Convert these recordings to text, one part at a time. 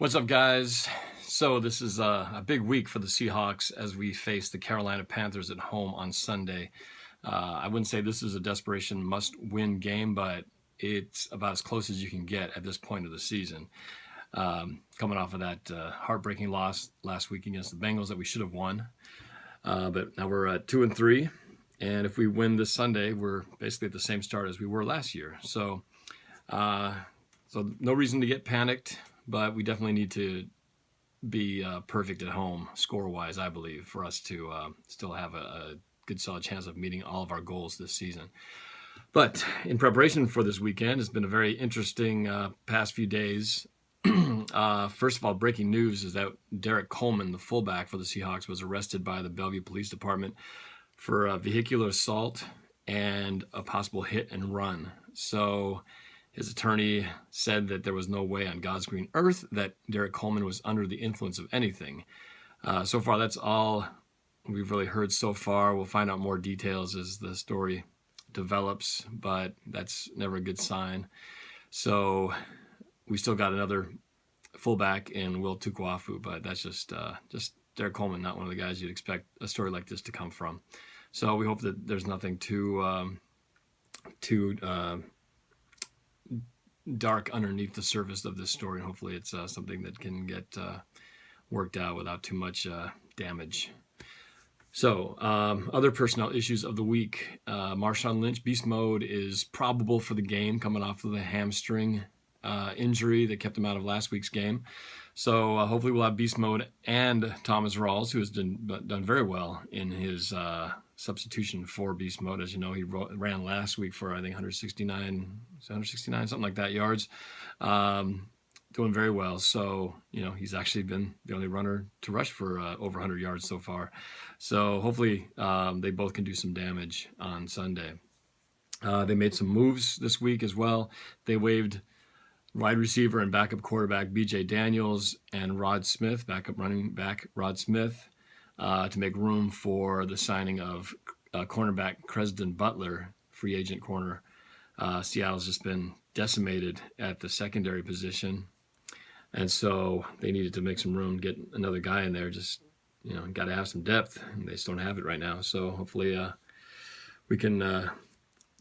What's up, guys? So this is a big week for the Seahawks as we face the Carolina Panthers at home on Sunday. I wouldn't say this is a desperation must-win game, but it's about as close as you can get at this point of the season. Coming off of that heartbreaking loss last week against the Bengals that we should have won, but now we're at 2-3, and if we win this Sunday, we're basically at the same start as we were last year. So no reason to get panicked. But we definitely need to be perfect at home, score-wise, I believe, for us to still have a good, solid chance of meeting all of our goals this season. But in preparation for this weekend, it's been a very interesting past few days. First of all, breaking news is that Derrick Coleman, the fullback for the Seahawks, was arrested by the Bellevue Police Department for vehicular assault and a possible hit and run. So his attorney said that there was no way on God's green earth that Derrick Coleman was under the influence of anything. So far, that's all we've really heard so far. We'll find out more details as the story develops, but that's never a good sign. So we still got another fullback in Will Tukuafu, but that's just Derrick Coleman, not one of the guys you'd expect a story like this to come from. So we hope that there's nothing too dark underneath the surface of this story, and hopefully it's something that can get worked out without too much damage. So other personnel issues of the week. Marshawn Lynch, beast mode, is probable for the game, coming off of the hamstring injury that kept him out of last week's game. So hopefully we'll have beast mode and Thomas Rawls, who has done very well in his substitution for beast mode. As you know, he ran last week for, I think, 169, something like that, yards. Doing very well. So, he's actually been the only runner to rush for over 100 yards so far. So hopefully they both can do some damage on Sunday. They made some moves this week as well. They waived wide receiver and backup quarterback B.J. Daniels and Rod Smith, backup running back Rod Smith, to make room for the signing of cornerback Cresden Butler, free agent corner. Seattle's just been decimated at the secondary position, and so they needed to make some room, get another guy in there. Just, got to have some depth, and they just don't have it right now. So hopefully we can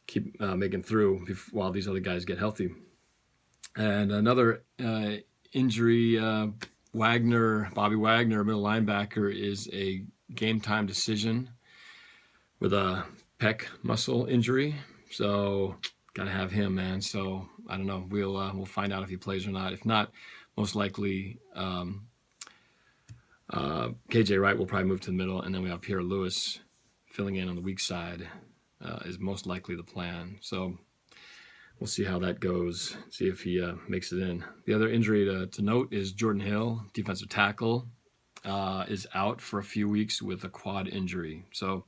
keep making through while these other guys get healthy. And another injury, Bobby Wagner, middle linebacker, is a game-time decision with a pec muscle injury. So got to have him, man. So I don't know. We'll find out if he plays or not. If not, most likely KJ Wright will probably move to the middle, and then we have Pierre Lewis filling in on the weak side is most likely the plan. So we'll see how that goes, see if he makes it in. The other injury to note is Jordan Hill, defensive tackle, is out for a few weeks with a quad injury. So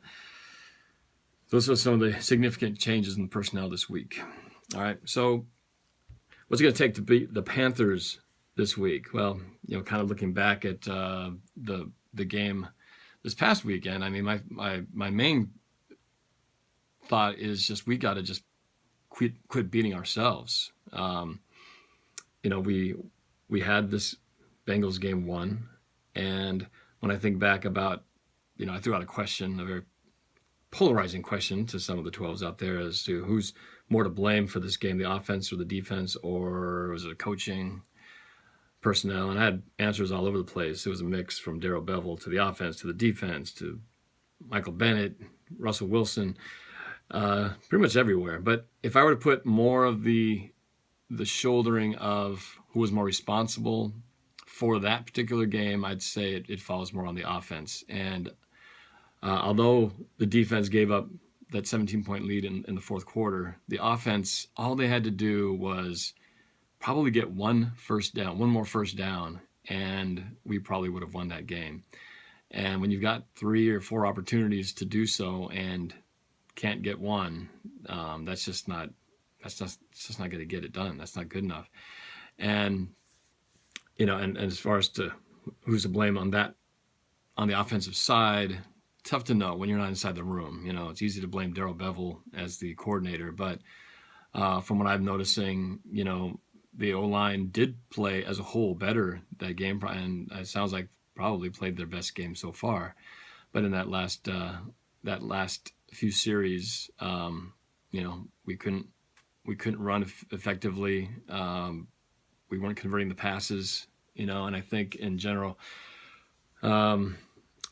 those are some of the significant changes in the personnel this week. All right, so what's it going to take to beat the Panthers this week? Well, kind of looking back at the game this past weekend, I mean, my main thought is just we got to just quit beating ourselves. We had this Bengals game won, and when I think back about, I threw out a question, a very polarizing question to some of the 12s out there as to who's more to blame for this game, the offense or the defense, or was it coaching, personnel? And I had answers all over the place. It was a mix from Darrell Bevell to the offense, to the defense, to Michael Bennett, Russell Wilson, pretty much everywhere. But if I were to put more of the shouldering of who was more responsible for that particular game, I'd say it falls more on the offense. And although the defense gave up that 17-point lead in the fourth quarter, the offense, all they had to do was probably get one more first down, and we probably would have won that game. And when you've got 3 or 4 opportunities to do so and can't get one, that's just not going to get it done. That's not good enough. And and as far as to who's to blame on that, on the offensive side, tough to know when you're not inside the room. It's easy to blame Darrell Bevell as the coordinator, but from what I'm noticing, the O-line did play as a whole better that game, and it sounds like probably played their best game so far. But in that last few series, we couldn't run effectively. We weren't converting the passes, and I think in general,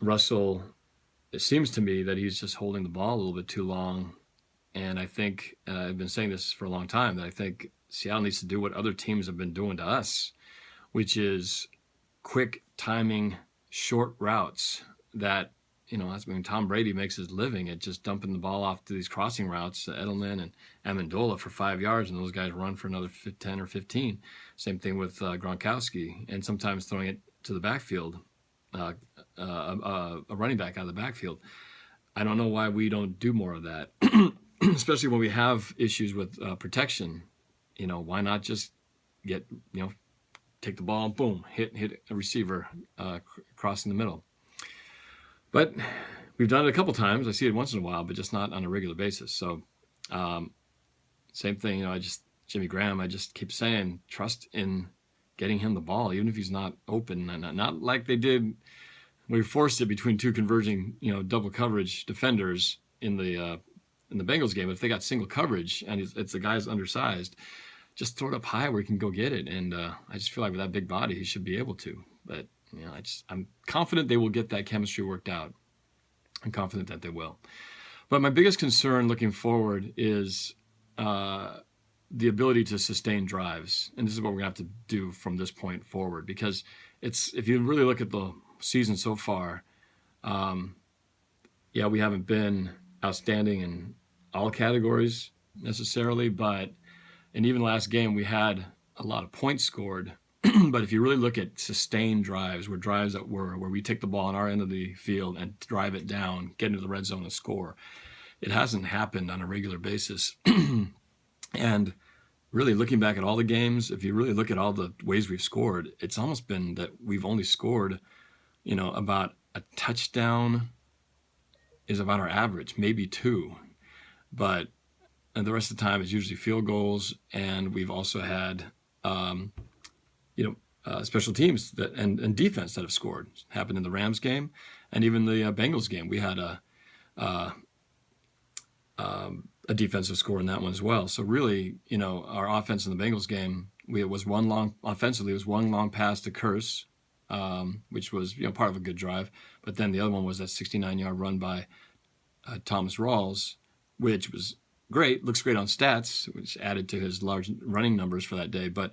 Russell, it seems to me that he's just holding the ball a little bit too long. And I think, I've been saying this for a long time, that I think Seattle needs to do what other teams have been doing to us, which is quick timing, short routes that, that's when Tom Brady makes his living at just dumping the ball off to these crossing routes, Edelman and Amendola for 5 yards, and those guys run for another 10 or 15. Same thing with Gronkowski, and sometimes throwing it to the backfield, a running back out of the backfield. I don't know why we don't do more of that, especially when we have issues with protection. Why not just get, take the ball, boom, hit a receiver crossing the middle. But we've done it a couple times. I see it once in a while, but just not on a regular basis. So same thing, Jimmy Graham, I just keep saying, trust in getting him the ball, even if he's not open. Not like they did. We forced it between two converging, double coverage defenders in the Bengals game. If they got single coverage and it's the guy's undersized, just throw it up high where he can go get it. And I just feel like with that big body, he should be able to. But I'm confident they will get that chemistry worked out. I'm confident that they will. But my biggest concern looking forward is the ability to sustain drives. And this is what we're going to have to do from this point forward, because if you really look at the season so far, we haven't been outstanding in all categories necessarily, but in even last game we had a lot of points scored. But if you really look at sustained drives, where we take the ball on our end of the field and drive it down, get into the red zone and score, it hasn't happened on a regular basis. And really looking back at all the games, if you really look at all the ways we've scored, it's almost been that we've only scored, about a touchdown is about our average, maybe 2. But the rest of the time is usually field goals, and we've also had special teams and defense that have scored. It happened in the Rams game, and even the Bengals game. We had a defensive score in that one as well. So really, our offense in the Bengals game, it was one long pass to Curse, which was part of a good drive. But then the other one was that 69-yard run by Thomas Rawls, which was great. Looks great on stats, which added to his large running numbers for that day. But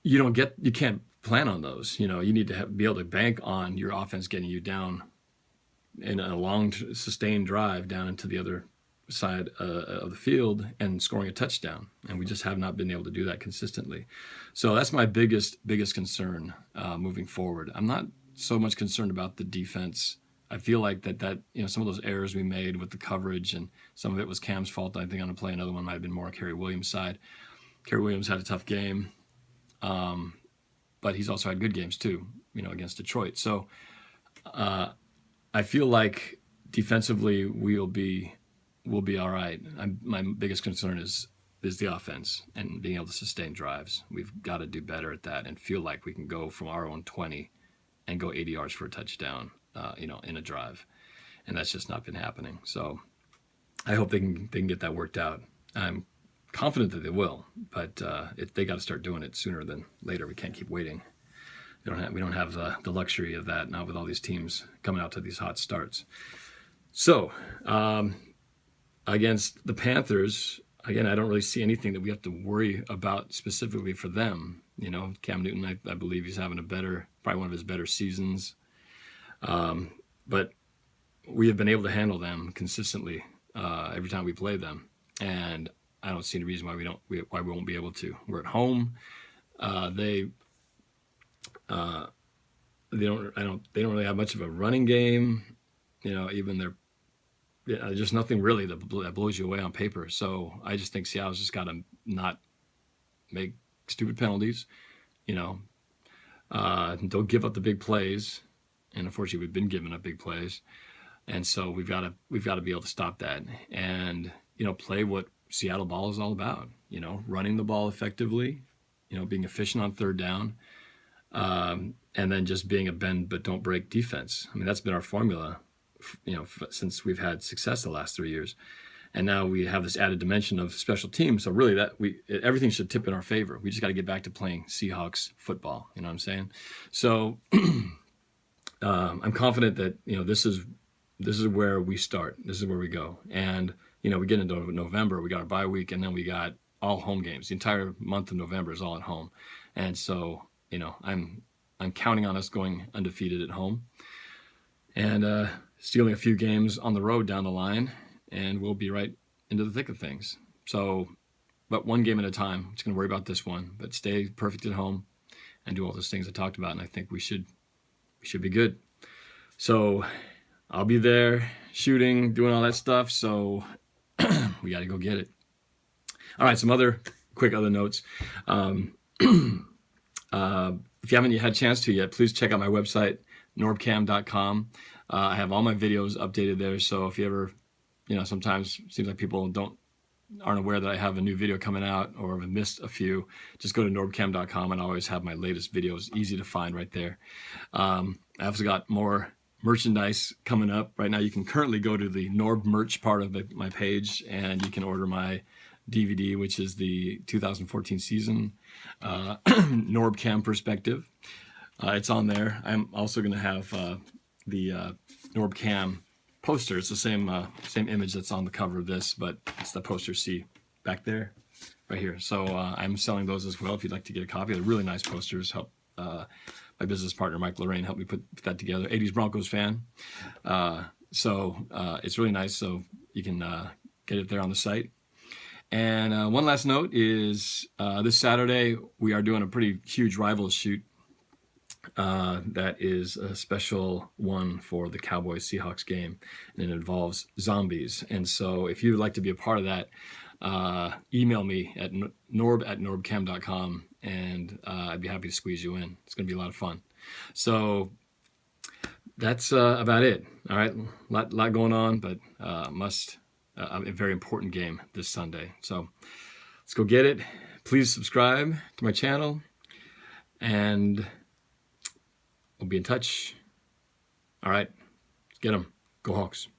you can't plan on those. You need to be able to bank on your offense getting you down in a long sustained drive down into the other side of the field and scoring a touchdown. And we just have not been able to do that consistently. So that's my biggest concern moving forward. I'm not so much concerned about the defense. I feel like that some of those errors we made with the coverage, and some of it was Cam's fault, I think, on the play. Another one might have been more on Kerry Williams' side. Kerry Williams had a tough game. But he's also had good games too, against Detroit. So I feel like defensively we'll be all right. My biggest concern is the offense and being able to sustain drives. We've got to do better at that and feel like we can go from our own 20 and go 80 yards for a touchdown, in a drive. And that's just not been happening. So I hope they can get that worked out. I'm confident that they will, but they got to start doing it sooner than later. We can't keep waiting. We don't have the luxury of that now with all these teams coming out to these hot starts. So against the Panthers, again, I don't really see anything that we have to worry about specifically for them. Cam Newton, I believe he's having probably one of his better seasons. But we have been able to handle them consistently every time we play them, and I don't see any reason why we won't be able to. We're at home. They don't really have much of a running game. Even there's just nothing really that blows you away on paper. So I just think Seattle's just got to not make stupid penalties. Don't give up the big plays. And unfortunately, we've been giving up big plays, and so we've got to be able to stop that and play what Seattle ball is all about. Running the ball effectively, being efficient on third down, and then just being a bend but don't break defense. I mean, that's been our formula, since we've had success the last 3 years. And now we have this added dimension of special teams. So really, everything should tip in our favor. We just got to get back to playing Seahawks football. You know what I'm saying? So I'm confident that this is where we start. This is where we go. And we get into November. We got our bye week, and then we got all home games. The entire month of November is all at home. And so I'm counting on us going undefeated at home, and stealing a few games on the road down the line, and we'll be right into the thick of things. So, but one game at a time. I'm just going to worry about this one, but stay perfect at home and do all those things I talked about, and I think we should be good. So I'll be there shooting, doing all that stuff, so we got to go get it. All right, some other notes. If you haven't had a chance to yet, please check out my website, norbcam.com. I have all my videos updated there, so if you ever, sometimes it seems like people aren't aware that I have a new video coming out or have missed a few, just go to norbcam.com, and I always have my latest videos easy to find right there. I also got more merchandise coming up. Right now, you can currently go to the Norb merch part of my page, and you can order my DVD, which is the 2014 season Norb Cam perspective. It's on there. I'm also going to have the Norb Cam poster. It's the same image that's on the cover of this, but it's the poster C back there, right here. So I'm selling those as well if you'd like to get a copy. They're really nice posters. Help my business partner Mike Lorraine helped me put that together. 80s Broncos fan. So it's really nice. So you can get it there on the site. And one last note is this Saturday we are doing a pretty huge Rivals shoot. That is a special one for the Cowboys-Seahawks game, and it involves zombies. And so if you'd like to be a part of that, email me at norb@norbcam.com, and I'd be happy to squeeze you in. It's going to be a lot of fun. So that's about it. All right, lot going on, but a very important game this Sunday. So let's go get it. Please subscribe to my channel, and we'll be in touch. All right, let's get them. Go Hawks.